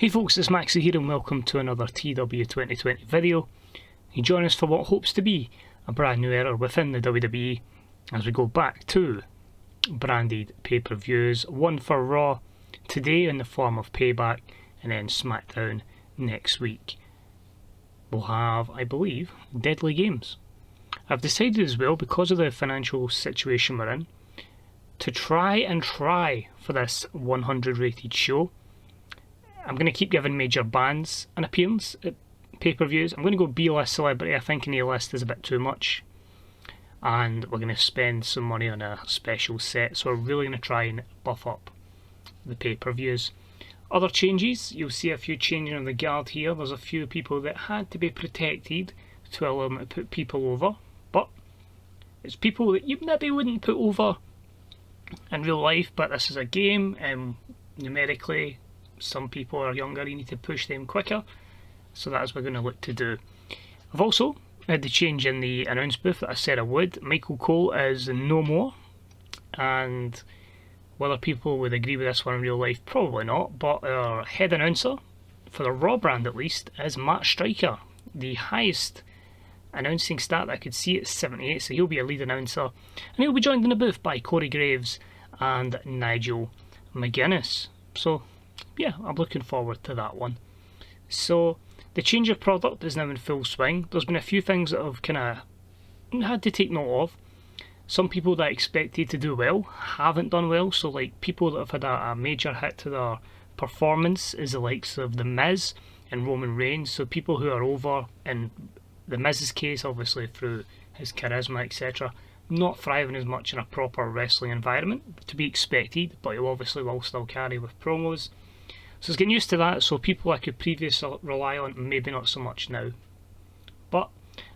Hey folks, it's Maxie here and welcome to another TEW2020 video. You join us for what hopes to be a brand new era within the WWE as we go back to branded pay-per-views, one for Raw today in the form of Payback and then SmackDown next week. We'll have, I believe, deadly games. I've decided as well, because of the financial situation we're in, to try for this 100 rated show. I'm going to keep giving major bands an appearance at pay-per-views. I'm going to go B-list celebrity. I think an A-list is a bit too much. And we're going to spend some money on a special set. So we're really going to try and buff up the pay-per-views. Other changes, you'll see a few changing on the guard here. There's a few people that had to be protected to allow them to put people over. But it's people that you maybe wouldn't put over in real life. But this is a game, and numerically, some people are younger, you need to push them quicker, so that's what we're going to look to do. I've also had the change in the announce booth that I said I would. Michael Cole is no more, and whether people would agree with this one in real life, probably not, but our head announcer, for the Raw brand at least, is Matt Striker. The highest announcing stat that I could see is 78, so he'll be a lead announcer, and he'll be joined in the booth by Corey Graves and Nigel McGuinness. So yeah, I'm looking forward to that one. So the change of product is now in full swing. There's been a few things that I've kind of had to take note of. Some people that I expected to do well haven't done well. So like people that have had a major hit to their performance is the likes of The Miz and Roman Reigns. So people who are over, in The Miz's case obviously through his charisma etc, not thriving as much in a proper wrestling environment, to be expected, but he'll obviously will still carry with promos. So it's getting used to that, so people I could previously rely on, maybe not so much now. But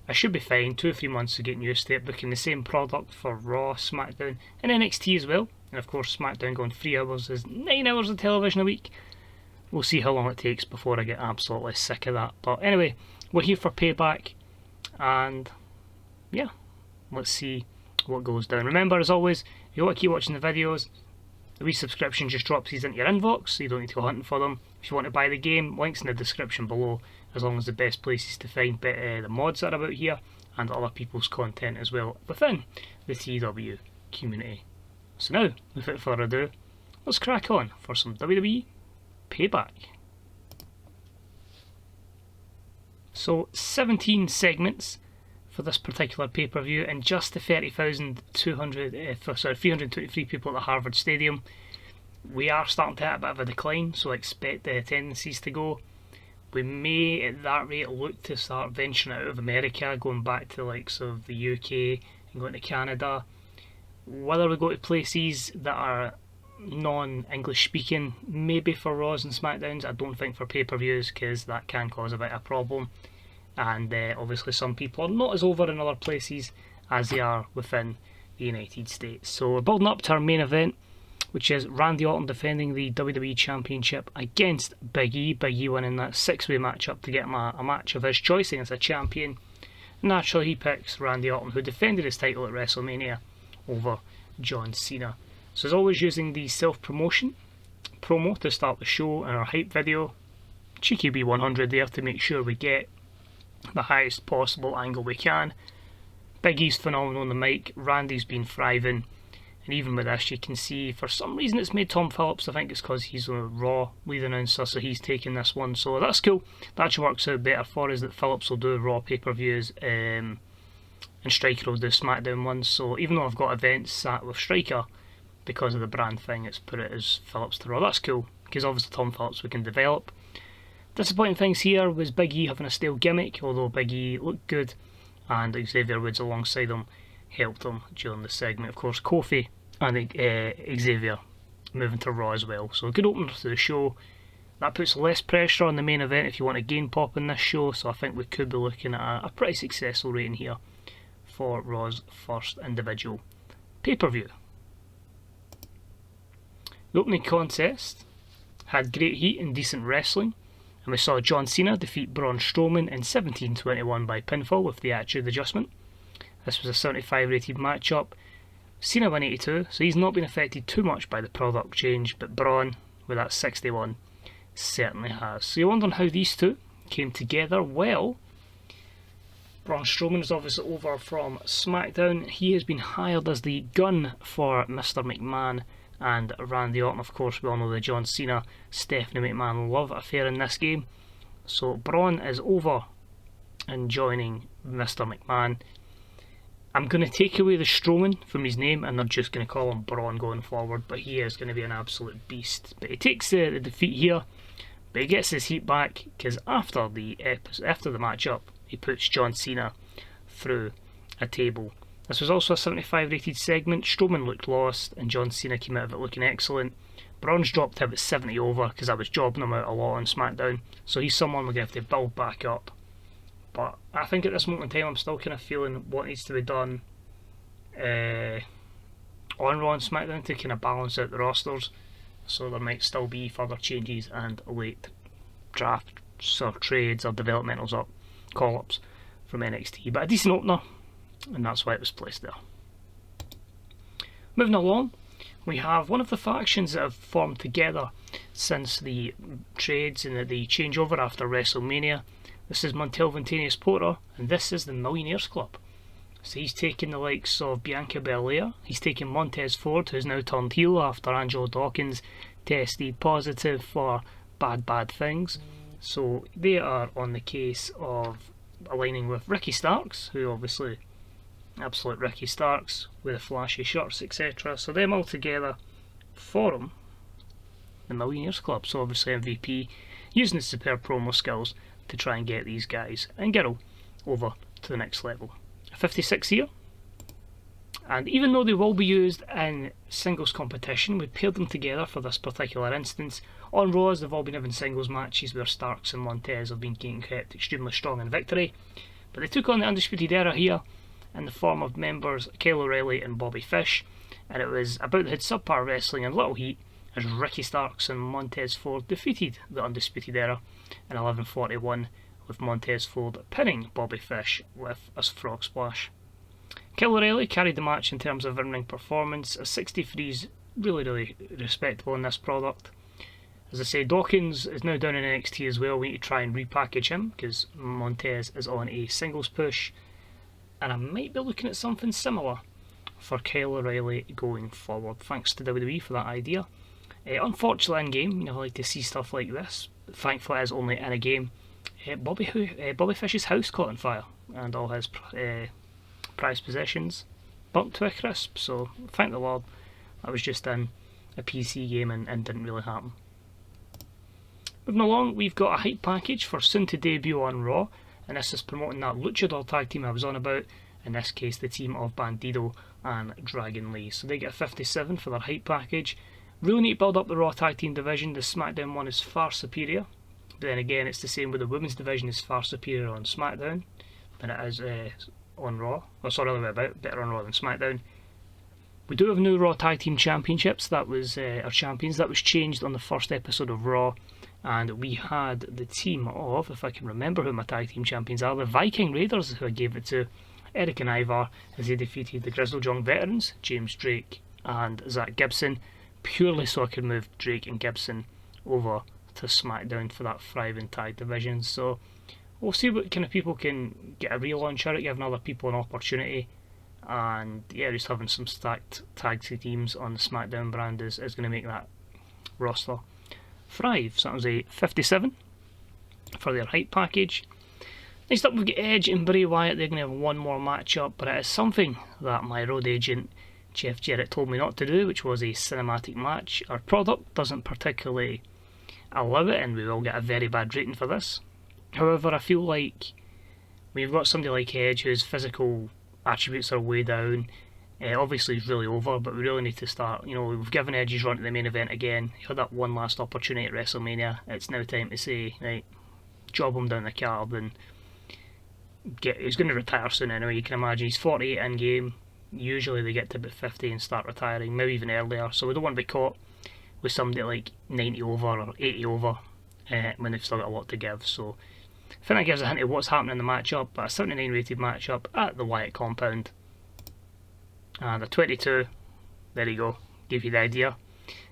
I should be fine, 2 or 3 months of getting used to it, booking the same product for Raw, SmackDown and NXT as well. And of course SmackDown going 3 hours is 9 hours of television a week. We'll see how long it takes before I get absolutely sick of that. But anyway, we're here for Payback, and yeah, let's see what goes down. Remember, as always, if you want to keep watching the videos, the resubscription just drops these into your inbox, so you don't need to go hunting for them. If you want to buy the game, links in the description below, as long as the best places to find the mods that are about here, and other people's content as well within the TEW community. So now, without further ado, let's crack on for some WWE Payback. So 17 segments for this particular pay-per-view, and just the 323 people at the Harvard Stadium. We are starting to hit a bit of a decline, so I expect the attendances to go. We may at that rate look to start venturing out of America, going back to the likes of the UK and going to Canada. Whether we go to places that are non-English speaking, maybe for Raws and SmackDowns, I don't think for pay-per-views, because that can cause a bit of a problem. And obviously some people are not as over in other places as they are within the United States. So we're building up to our main event, which is Randy Orton defending the WWE Championship against Biggie. Biggie winning that 6-way matchup to get him a match of his choice against a champion. Naturally he picks Randy Orton, who defended his title at Wrestlemania, over John Cena. So as always, using the self-promotion promo to start the show and our hype video. Cheeky B100 there to make sure we get the highest possible angle we can. Biggie's phenomenal on the mic, Randy's been thriving, and even with this you can see for some reason it's made Tom Phillips. I think it's because he's a Raw lead announcer, so he's taking this one, so that's cool. That actually works out better for us, that Phillips will do Raw pay-per-views and Striker will do SmackDown ones. So even though I've got events sat with Striker, because of the brand thing, it's put it as Phillips to Raw. That's cool, because obviously Tom Phillips we can develop. Disappointing things here was Big E having a stale gimmick, although Big E looked good, and Xavier Woods alongside him helped him during the segment. Of course, Kofi and Xavier moving to Raw as well. So a good opener to the show. That puts less pressure on the main event if you want to gain pop in this show, so I think we could be looking at a pretty successful rating here for Raw's first individual pay-per-view. The opening contest had great heat and decent wrestling, and we saw John Cena defeat Braun Strowman in 17:21 by pinfall with the Attitude Adjustment. This was a 75 rated matchup. Cena won 82, so he's not been affected too much by the product change, but Braun with that 61 certainly has. So you're wondering how these two came together? Well, Braun Strowman is obviously over from SmackDown. He has been hired as the gun for Mr. McMahon and Randy Orton. Of course, we all know the John Cena, Stephanie McMahon love affair in this game. So Braun is over and joining Mr. McMahon. I'm going to take away the Strowman from his name and they're just going to call him Braun going forward, but he is going to be an absolute beast. But he takes the defeat here, but he gets his heat back because after the match-up, he puts John Cena through a table. This was also a 75 rated segment. Strowman looked lost and John Cena came out of it looking excellent. Braun's dropped him at 70 over because I was jobbing him out a lot on SmackDown, so he's someone we're going to have to build back up. But I think at this moment in time I'm still kind of feeling what needs to be done on Raw and SmackDown to kind of balance out the rosters, so there might still be further changes and late drafts or trades or developmentals or call-ups from NXT, but a decent opener, and that's why it was placed there. Moving along, we have one of the factions that have formed together since the trades and the changeover after WrestleMania. This is Montelventanius Porter, and this is the Millionaires Club. So he's taken the likes of Bianca Belair, he's taken Montez Ford, who's now turned heel after Angelo Dawkins tested positive for bad things. So they are on the case of aligning with Ricky Starks, who obviously, absolute Ricky Starks, with the flashy shirts, etc. So them all together form the Millionaires Club. So obviously MVP using his superb promo skills to try and get these guys and girl over to the next level. 56 here, and even though they will be used in singles competition, we paired them together for this particular instance. On Raws they've all been having singles matches where Starks and Montez have been getting kept extremely strong in victory, but they took on the Undisputed Era here in the form of members Kyle O'Reilly and Bobby Fish, and it was about the subpar wrestling and little heat as Ricky Starks and Montez Ford defeated the Undisputed Era in 11:41, with Montez Ford pinning Bobby Fish with a frog splash. Kyle O'Reilly carried the match in terms of in-ring performance, as 63 is really respectable in this product. As I say, Dawkins is now down in NXT as well. We need to try and repackage him because Montez is on a singles push, and I might be looking at something similar for Kyle O'Reilly going forward. Thanks to WWE for that idea. Unfortunately in game, I like to see stuff like this. Thankfully it is only in a game. Bobby Fish's house caught on fire and all his prized possessions burnt to a crisp, so thank the Lord that was just in a PC game and didn't really happen. Moving along, we've got a hype package for soon to debut on Raw, and this is promoting that Luchador tag team I was on about, in this case the team of Bandido and Dragon Lee. So they get a 57 for their hype package. Really need to build up the Raw tag team division. The SmackDown one is far superior, but then again it's the same with the women's division, is far superior on SmackDown than it is on Raw. Or sorry, other way about, better on Raw than SmackDown. We do have new Raw Tag Team Championships. That was our champions. That was changed on the first episode of Raw, and we had the team of, if I can remember who my tag team champions are, the Viking Raiders, who I gave it to, Eric and Ivar, as they defeated the Grizzled Young Veterans, James Drake and Zach Gibson, purely so I could move Drake and Gibson over to SmackDown for that thriving tag division. So we'll see what kind of people can get a relaunch out of it, giving other people an opportunity. And yeah, just having some stacked tag teams on the SmackDown brand is going to make that roster thrive. So that was a 57 for their hype package. Next up we've got Edge and Bray Wyatt. They're going to have one more match up, but it is something that my road agent Jeff Jarrett told me not to do, which was a cinematic match. Our product doesn't particularly allow it, and we will get a very bad rating for this. However, I feel like when you've got somebody like Edge whose physical attributes are way down, obviously he's really over, but we really need to start, we've given Edge his run to the main event again. He had that one last opportunity at WrestleMania. It's now time to say, right, job him down the card and he's going to retire soon anyway. You can imagine he's 48 in game. Usually they get to about 50 and start retiring, maybe even earlier, so we don't want to be caught with somebody like 90 over or 80 over when they've still got a lot to give. So I think that gives a hint of what's happening in the matchup, but a 79 rated matchup at the Wyatt compound. And a 22, there you go, give you the idea.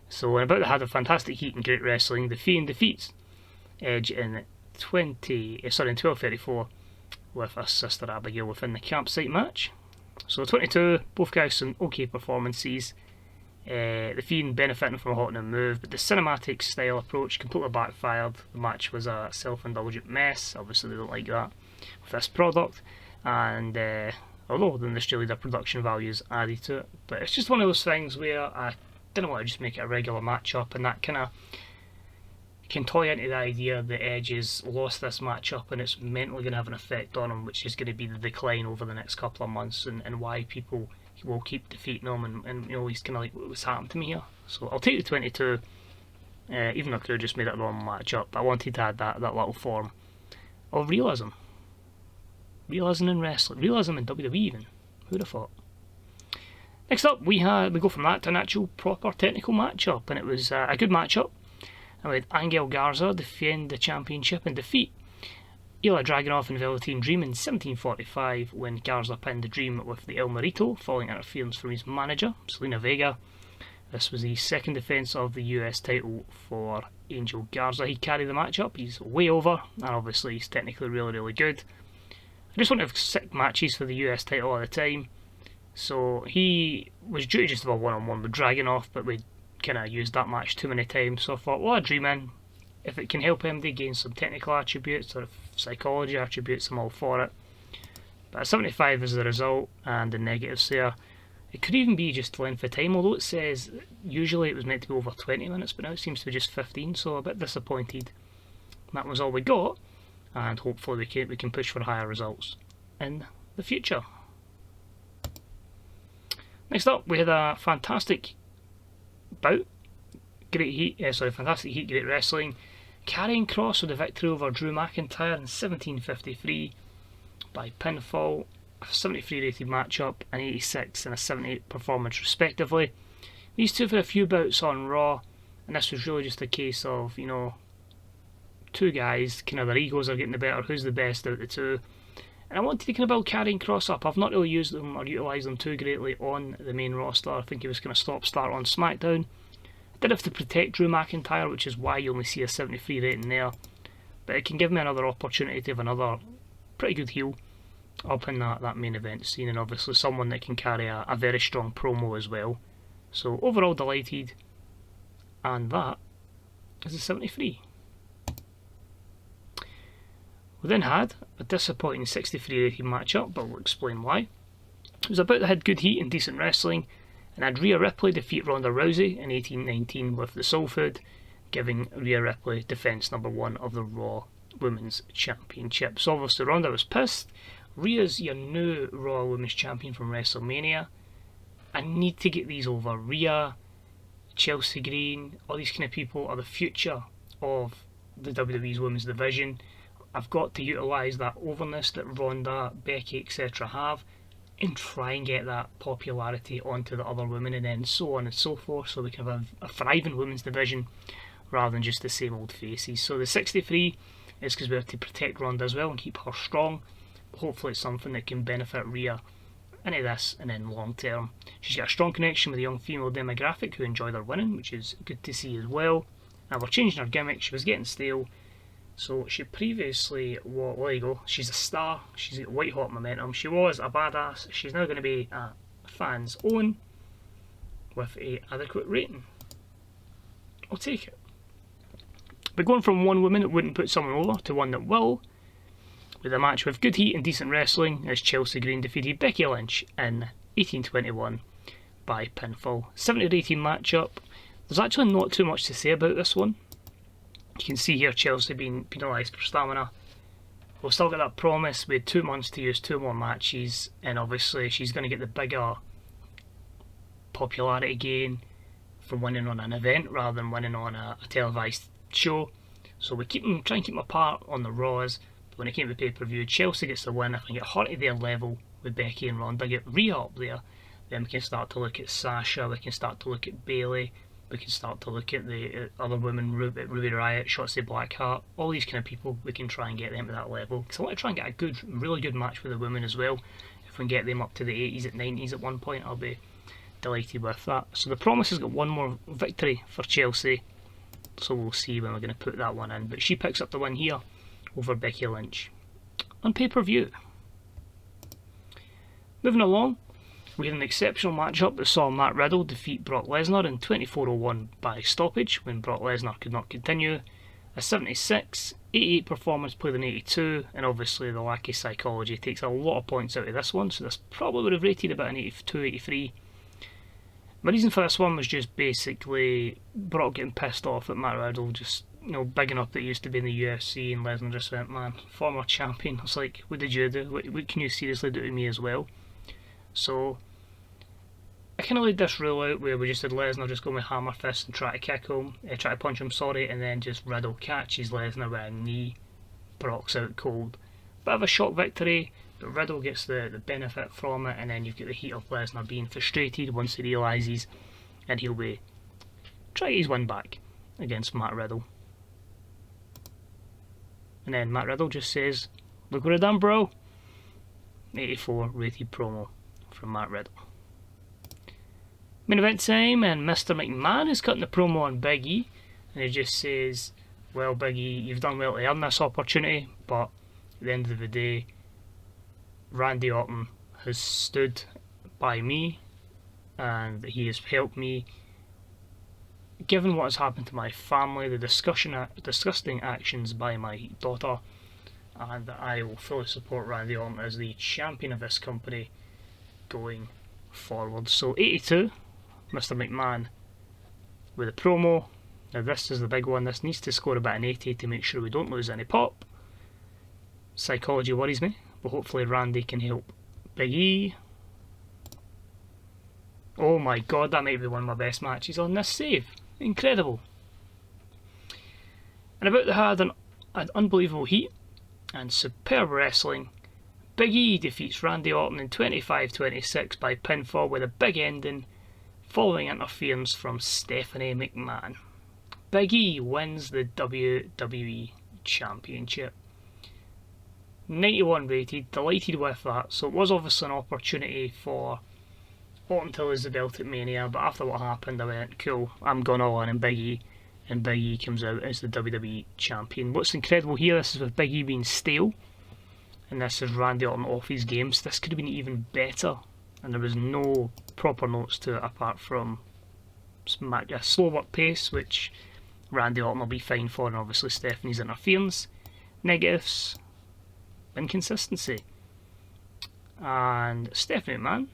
So when about they had a fantastic heat and great wrestling, The Fiend defeats Edge in 12:34 with a Sister Abigail within the campsite match. So 22, both guys some okay performances. The Fiend benefiting from a hot new move, but the cinematic style approach completely backfired. The match was a self-indulgent mess. Obviously they don't like that with this product, and although then there's really the production values added to it, but it's just one of those things where I didn't want to just make it a regular matchup, and that kind of can toy into the idea that Edge has lost this matchup and it's mentally going to have an effect on him, which is going to be the decline over the next couple of months, and why people will keep defeating him, and you know, he's kind of like, what's happened to me here? So I'll take the 22, even though I could have just made it a normal matchup. I wanted to add that little form of realism. Realism in wrestling, realism in WWE even. Who'd have thought? Next up, we go from that to an actual proper technical matchup, and it was a good matchup. And we had Angel Garza defend the championship and defeat Ilya Dragunov and Velveteen Dream in 17:45 when Garza pinned the Dream with the El Marito following interference from his manager, Selena Vega. This was the second defence of the US title for Angel Garza. He carried the match up, he's way over, and obviously he's technically really, really good. I just want to have 6 matches for the US title all the time, so he was due to just have a one-on-one with Dragunov, but we kind of used that match too many times, so I thought, well, I'll Dream in. If it can help him to gain some technical attributes or psychology attributes, I'm all for it. But 75 is the result, and the negatives there. It could even be just length of time, although it says usually it was meant to be over 20 minutes, but now it seems to be just 15, so a bit disappointed. That was all we got, and hopefully we can push for higher results in the future. Next up, we had a fantastic bout. Fantastic heat, great wrestling. Karrion Kross with a victory over Drew McIntyre in 17:53 by pinfall. A 73 rated matchup, an 86 and a 78 performance respectively. These two had a few bouts on Raw, and this was really just a case of, you know, two guys, kind of their egos are getting the better, who's the best out of the two. And I wanted to kind of build Karrion Kross up. I've not really used them or utilised them too greatly on the main roster. I think he was kind of stop-start on SmackDown. Did have to protect Drew McIntyre, which is why you only see a 73 rating there, but it can give me another opportunity to have another pretty good heel up in that main event scene, and obviously someone that can carry a very strong promo as well. So overall delighted, and that is a 73. We then had a disappointing 63 rated matchup, but we'll explain why. It was about that had good heat and decent wrestling, and had Rhea Ripley defeat Ronda Rousey in 18:19 with the Soul Food, giving Rhea Ripley defence number 1 of the Raw Women's Championship. So obviously Ronda was pissed. Rhea's your new Raw Women's Champion from WrestleMania. I need to get these over. Rhea, Chelsea Green, all these kind of people are the future of the WWE's Women's Division. I've got to utilise that overness that Ronda, Becky, etc. have, and try and get that popularity onto the other women, and then so on and so forth, so we can have a thriving women's division rather than just the same old faces. So the 63 is because we have to protect Ronda as well and keep her strong. Hopefully it's something that can benefit Rhea into this and then long term. She's got a strong connection with the young female demographic who enjoy their winning, which is good to see as well. And we're changing her gimmick. She was getting stale, so she previously, well, there you go, she's a star, she's got white hot momentum, she was a badass, she's now going to be a fan's own with a adequate rating. I'll take it. But going from one woman that wouldn't put someone over to one that will, with a match with good heat and decent wrestling, as Chelsea Green defeated Becky Lynch in 18:21 by pinfall. 70 rating matchup. There's actually not too much to say about this one. You can see here Chelsea being penalised for stamina. We've still got that promise. We had 2 months to use 2 more matches, and obviously she's going to get the bigger popularity gain from winning on an event rather than winning on a televised show. So we try and keep them apart on the Raws. But when it came to pay-per-view, Chelsea gets the win. If we get her to their level with Becky and Ronda, get Rhea up there, then we can start to look at Sasha, we can start to look at Bayley, we can start to look at the other women, Ruby Riott, Shotzi Blackheart, all these kind of people. We can try and get them to that level, because I want to try and get a really good match with the women as well. If we can get them up to the 80s, at 90s at one point, I'll be delighted with that. So the Promise has got one more victory for Chelsea, so we'll see when we're going to put that one in. But she picks up the win here over Becky Lynch on pay-per-view. Moving along, we had an exceptional matchup that saw Matt Riddle defeat Brock Lesnar in 24:01 by stoppage when Brock Lesnar could not continue. A 76, 88 performance played in 82, and obviously the lack of psychology takes a lot of points out of this one, so this probably would have rated about an 82, 83. My reason for this one was just basically Brock getting pissed off at Matt Riddle, just, you know, bigging up that he used to be in the UFC, and Lesnar just went, man, former champion. I was like, what did you do? What can you seriously do to me as well? So I kind of laid this rule out where we just had Lesnar just go with hammer fist and try to kick him, try to punch him, sorry, and then just Riddle catches Lesnar with a knee. Brock's out cold. Bit of a shock victory, but Riddle gets the benefit from it, and then you've got the heat of Lesnar being frustrated once he realises, and he'll be try his win back against Matt Riddle. And then Matt Riddle just says, look what I done, bro. 84 rated promo from Matt Riddle. Main event time, and Mr. McMahon is cutting the promo on Biggie, and he just says, well, Biggie, you've done well to earn this opportunity, but at the end of the day, Randy Orton has stood by me, and he has helped me. Given what has happened to my family, the disgusting actions by my daughter, and I will fully support Randy Orton as the champion of this company going forward. So 82, Mr. McMahon with a promo. Now this is the big one. This needs to score about an 80 to make sure we don't lose any pop. Psychology worries me, but hopefully Randy can help Big E. Oh my god, that might be one of my best matches on this save. Incredible. And about the had an unbelievable heat and superb wrestling. Big E defeats Randy Orton in 25-26 by pinfall with a big ending following interference from Stephanie McMahon. Big E wins the WWE Championship. 91 rated, delighted with that. So it was obviously an opportunity for Orton to lose the belt at Mania, but after what happened I went, cool, I'm going all in Big E, and Big E comes out as the WWE Champion. What's incredible here, this is with Big E being stale, and this is Randy Orton off his games. This could have been even better, and there was no proper notes to it apart from a slow work pace, which Randy Orton will be fine for, and obviously Stephanie's interference. Negatives, inconsistency, and Stephanie, man,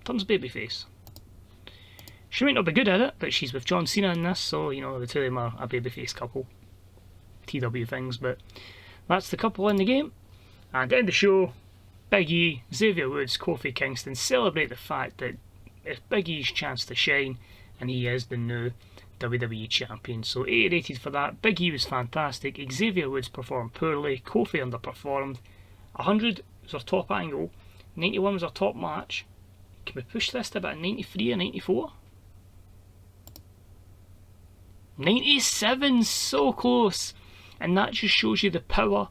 turns babyface. She might not be good at it, but she's with John Cena in this, so you know the two of them are a babyface couple. TW things, but that's the couple in the game. And end the show, Big E, Xavier Woods, Kofi Kingston celebrate the fact that it's Big E's chance to shine, and he is the new WWE Champion. So 80 rated for that. Big E was fantastic. Xavier Woods performed poorly. Kofi underperformed. 100 was our top angle. 91 was our top match. Can we push this to about a 93 or 94? 97, so close. And that just shows you the power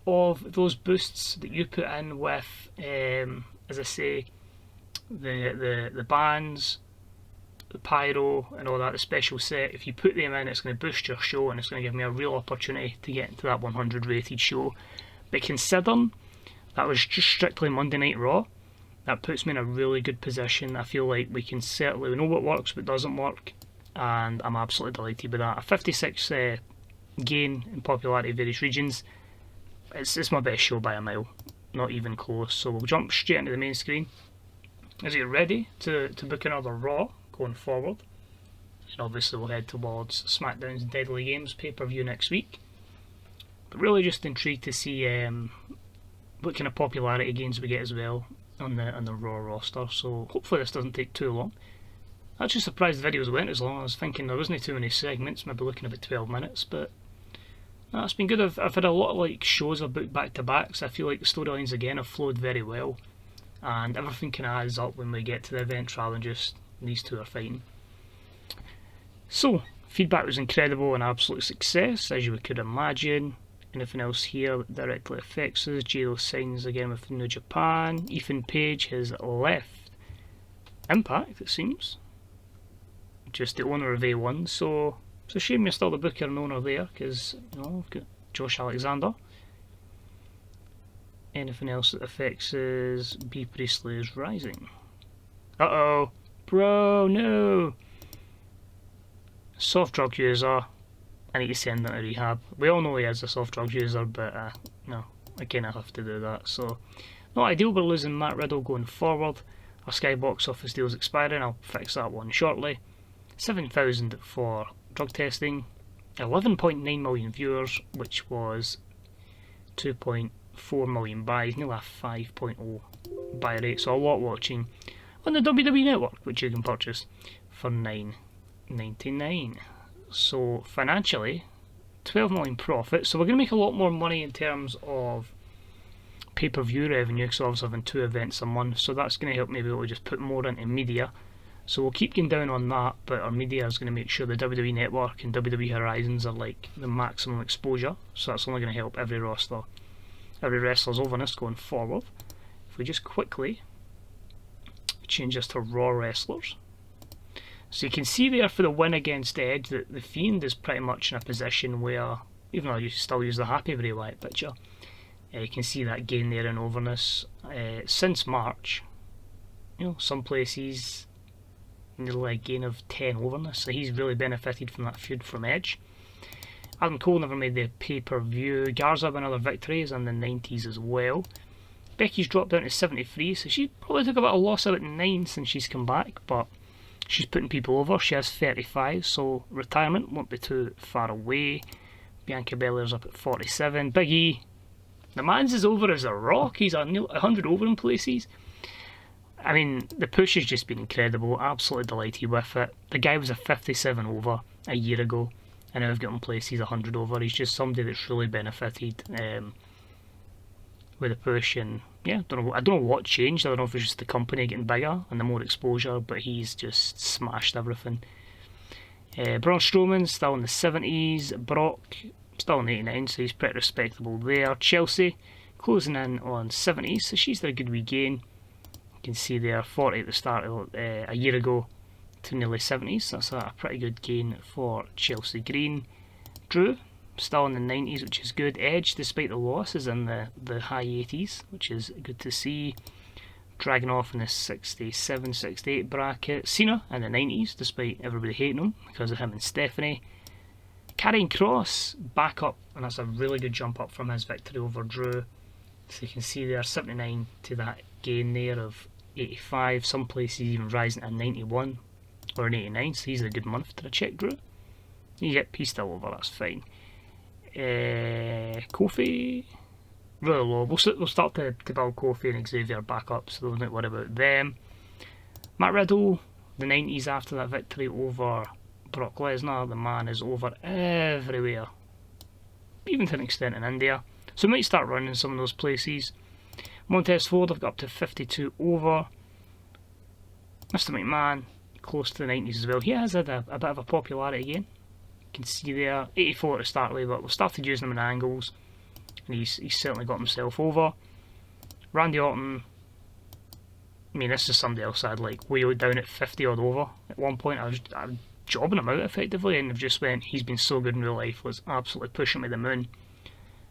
of those boosts that you put in with, as I say, the bands, the pyro and all that, the special set. If you put them in, it's going to boost your show, and it's going to give me a real opportunity to get into that 100 rated show. But considering that was just strictly Monday Night Raw, that puts me in a really good position. I feel like we know what works, what doesn't work, and I'm absolutely delighted with that. A 56 gain in popularity in various regions. It's my best show by a mile, not even close. So we'll jump straight into the main screen. Is it ready to book another Raw going forward? And obviously we'll head towards SmackDown's Deadly Games pay-per-view next week. But really just intrigued to see what kind of popularity gains we get as well on the Raw roster. So hopefully this doesn't take too long. Actually surprised the videos went as long. I was thinking there wasn't too many segments, maybe looking about 12 minutes, but no, it's been good. I've had a lot of like shows I've booked back to back, so I feel like the storylines again have flowed very well, and everything kind of adds up when we get to the event rather than just these two are fighting. So feedback was incredible and absolute success, as you could imagine. Anything else here that directly affects us? J-Lo signs again with New Japan. Ethan Page has left Impact, it seems. just the owner of A1, so it's a shame you're still the booker and owner there, because, you know, we've got Josh Alexander. Anything else that affects is B. Priestley's Rising. Uh-oh! Bro, no! Soft drug user. I need to send him to rehab. We all know he is a soft drug user, but no, I kind of have to do that. So, not ideal, we're losing Matt Riddle going forward. Our Sky box office deal's expiring, I'll fix that one shortly. 7,000 for drug testing. 11.9 million viewers, which was 2.4 million buys, nearly a 5.0 buy rate, so a lot watching on the WWE Network, which you can purchase for $9.99. So financially, 12 million profit, so we're going to make a lot more money in terms of pay-per-view revenue, because obviously having 2 events a month, so that's going to help maybe we'll just put more into media. So we'll keep going down on that, but our media is going to make sure the WWE Network and WWE Horizons are like the maximum exposure, so that's only going to help every roster, every wrestler's overness going forward. If we just quickly change this to Raw wrestlers. So you can see there for the win against Edge that the Fiend is pretty much in a position where, even though you still use the Happy Bray Wyatt picture, you can see that gain there in overness. Since March, you know, some places nearly a gain of 10 overness, so he's really benefited from that feud from Edge. Adam Cole never made the pay-per-view. Garza with another victories in the 90s as well. Becky's dropped down to 73, so she probably took about a loss out at 9 since she's come back, but she's putting people over. She has 35, so retirement won't be too far away. Bianca Belair's up at 47. Biggie, the man's as over as a rock. He's 100 over in places. I mean, the push has just been incredible. Absolutely delighted with it. The guy was a 57 over a year ago, and now I've got him places 100 over. He's just somebody that's really benefited with the push, and yeah, I don't know what changed. I don't know if it's just the company getting bigger and the more exposure, but he's just smashed everything. Braun Strowman's still in the 70s. Brock still in 89, so he's pretty respectable there. Chelsea closing in on 70s, so she's had a good wee gain. You can see there 40 at the start of a year ago to nearly 70s, so that's a pretty good gain for Chelsea Green. Drew still in the 90s, which is good. Edge, despite the loss, is in the high 80s, which is good to see. Dragging off in the 67, 68 bracket. Cena in the 90s, despite everybody hating him because of him and Stephanie. Karrion Kross back up, and that's a really good jump up from his victory over Drew. So you can see there 79 to that gain there of 85. Some places even rising to 91 or an 89, so he's a good month to check Drew. Yep, he's still over, that's fine. Kofi, really low. We'll start to build Kofi and Xavier back up, so don't need to worry about them. Matt Riddle, the 90s after that victory over Brock Lesnar. The man is over everywhere, even to an extent in India. So we might start running some of those places. Montez Ford, I've got up to 52 over. Mr. McMahon, close to the 90s as well. He has had a bit of a popularity again. You can see there, 84 to start with, but we've started using him in angles, and he's certainly got himself over. Randy Orton, I mean, this is somebody else I'd like way down at 50 odd over. At one point I was jobbing him out effectively, and they've just went, he's been so good in real life, was absolutely pushing me to the moon,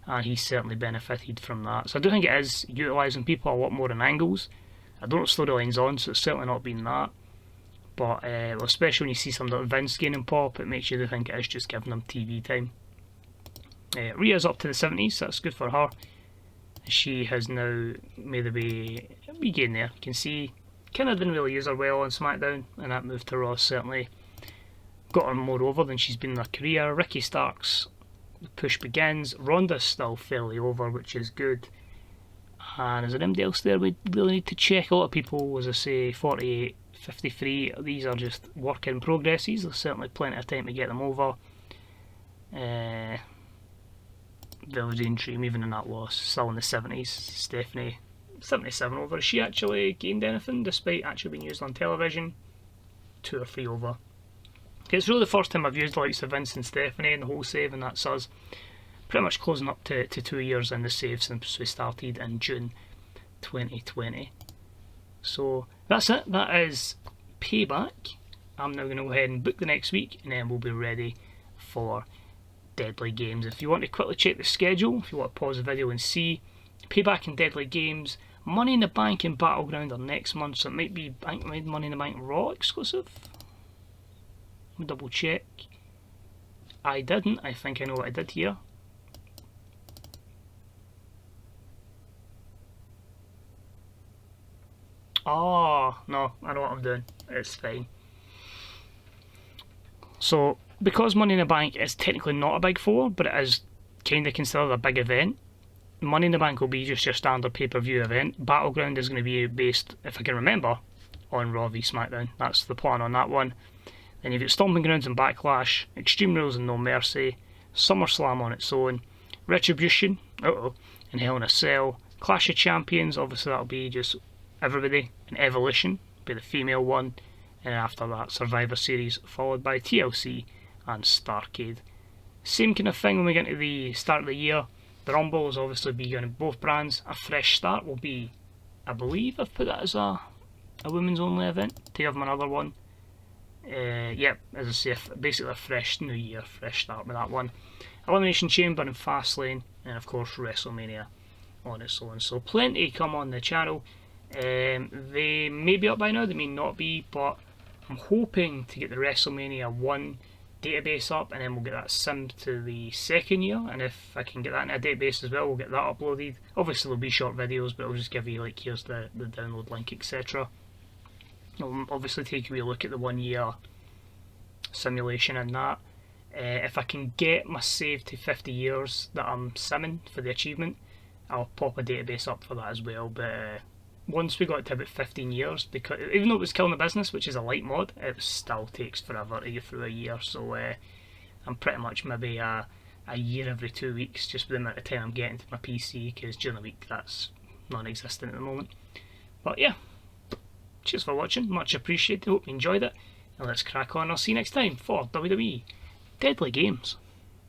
and he's certainly benefited from that. So I do think it is utilising people a lot more in angles. I don't know what storyline's on, so it's certainly not been that. But well, especially when you see something like Vince gaining pop, it makes you think it is just giving them TV time. Rhea's up to the 70s, so that's good for her. She has now made a wee gain there. You can see, kind of didn't really use her well on SmackDown, and that move to Raw certainly got her more over than she's been in her career. Ricky Starks, the push begins. Ronda's still fairly over, which is good. And is there anybody else there we really need to check? A lot of people, as I say, 48, 53, these are just work in progresses. There's certainly plenty of time to get them over. Velveteen Dream, even in that loss, still in the 70s. Stephanie, 77 over. Has she actually gained anything despite actually being used on television? 2 or 3 over. Okay, it's really the first time I've used the likes of Vince and Stephanie and the whole save, and that's us pretty much closing up to 2 years in the save since we started in June 2020. So that's it. That is Payback, I'm now going to go ahead and book the next week, and then we'll be ready for Deadly Games. If you want to quickly check the schedule, if you want to pause the video and see, Payback and Deadly Games, Money in the Bank and Battleground are next month, so it might be Money in the Bank Raw exclusive. Let me double check. I didn't. I think I know what I did here. Oh, no, I know what I'm doing. It's fine. So, because Money in the Bank is technically not a Big Four, but it is kind of considered a big event, Money in the Bank will be just your standard pay-per-view event. Battleground is going to be based, if I can remember, on Raw v SmackDown. That's the plan on that one. Then you've got Stomping Grounds and Backlash, Extreme Rules and No Mercy, SummerSlam on its own, Retribution, and Hell in a Cell, Clash of Champions, obviously that'll be just everybody, and Evolution, be the female one, and after that Survivor Series, followed by TLC and Starrcade. Same kind of thing when we get into the start of the year. The Rumble is obviously be going to both brands. A fresh start will be, I believe I've put that as a women's only event, to give them another one. Yep, as I say, basically a fresh new year, fresh start with that one. Elimination Chamber and Fastlane, and of course WrestleMania on its own. So plenty come on the channel. They may be up by now, they may not be, but I'm hoping to get the WrestleMania 1 database up, and then we'll get that simmed to the second year, and if I can get that in a database as well, we'll get that uploaded. Obviously there'll be short videos, but I'll just give you like, here's the download link, etc. I'll obviously take a wee look at the 1 year simulation and that. If I can get my save to 50 years that I'm simming for the achievement, I'll pop a database up for that as well. But once we got to about 15 years, because even though it was killing the business, which is a light mod, it still takes forever to get through a year. So I'm pretty much maybe a year every 2 weeks, just with the amount of time I'm getting to my PC, because during the week that's non-existent at the moment. But yeah, cheers for watching, much appreciated, hope you enjoyed it, and let's crack on. I'll see you next time for WWE Deadly Games.